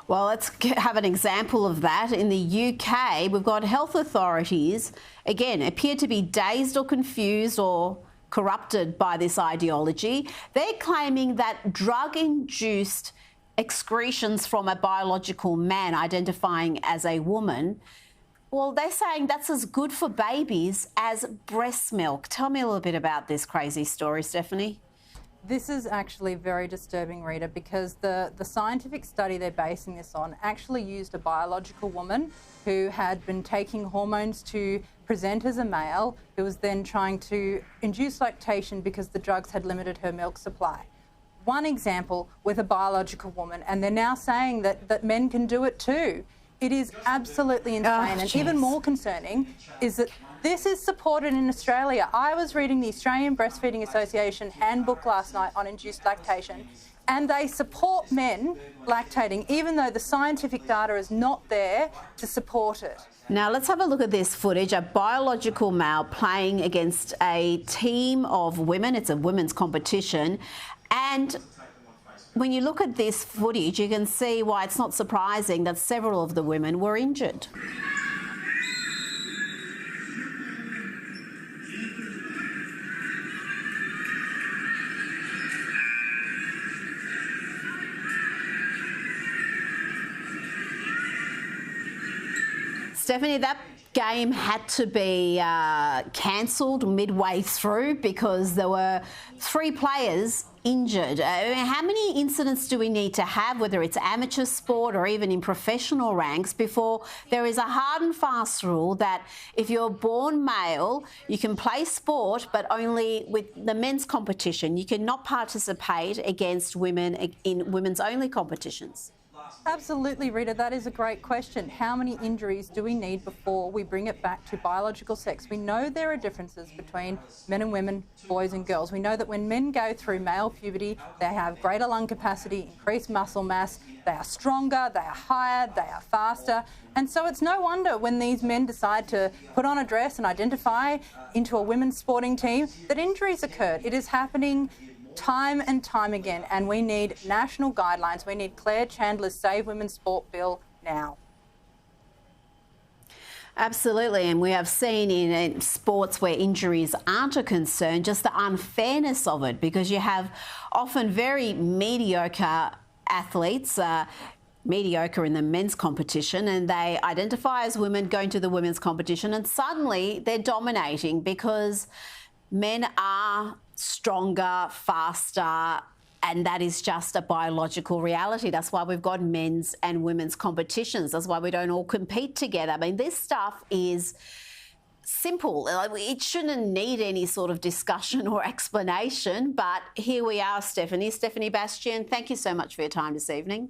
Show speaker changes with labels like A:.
A: Well, let's have an example of that. In the UK, we've got health authorities, again, appear to be dazed or confused or corrupted by this ideology. They're claiming that drug-induced excretions from a biological man identifying as a woman, well, they're saying that's as good for babies as breast milk. Tell me a little bit about this crazy story, Stephanie.
B: This is actually very disturbing, Rita, because the scientific study they're basing this on actually used a biological woman who had been taking hormones to present as a male, who was then trying to induce lactation because the drugs had limited her milk supply. One example with a biological woman, and they're now saying that men can do it too. It is absolutely insane. And even more concerning is that this is supported in Australia. I was reading the Australian Breastfeeding Association handbook last night on induced lactation, and they support men lactating, even though the scientific data is not there to support it.
A: Now, let's have a look at this footage. A biological male playing against a team of women. It's a women's competition. And when you look at this footage, you can see why it's not surprising that several of the women were injured. Stephanie, that game had to be cancelled midway through because there were 3 players injured. How many incidents do we need to have, whether it's amateur sport or even in professional ranks, before there is a hard and fast rule that if you're born male, you can play sport, but only with the men's competition? You cannot participate against women in women's only competitions.
B: Absolutely, Rita, that is a great question. How many injuries do we need before we bring it back to biological sex? We know there are differences between men and women, boys and girls. We know that when men go through male puberty, they have greater lung capacity, increased muscle mass, they are stronger, they are higher, they are faster. And so it's no wonder when these men decide to put on a dress and identify into a women's sporting team that injuries occurred. It is happening time and time again, and we need national guidelines. We need Claire Chandler's Save Women's Sport bill now.
A: Absolutely, and we have seen in sports where injuries aren't a concern, just the unfairness of it, because you have often very mediocre athletes, mediocre in the men's competition, and they identify as women going to the women's competition, and suddenly they're dominating because men are stronger, faster, and that is just a biological reality. That's why we've got men's and women's competitions. That's why we don't all compete together. I mean, this stuff is simple. It shouldn't need any sort of discussion or explanation, but here we are, Stephanie. Stephanie Bastiaan, thank you so much for your time this evening.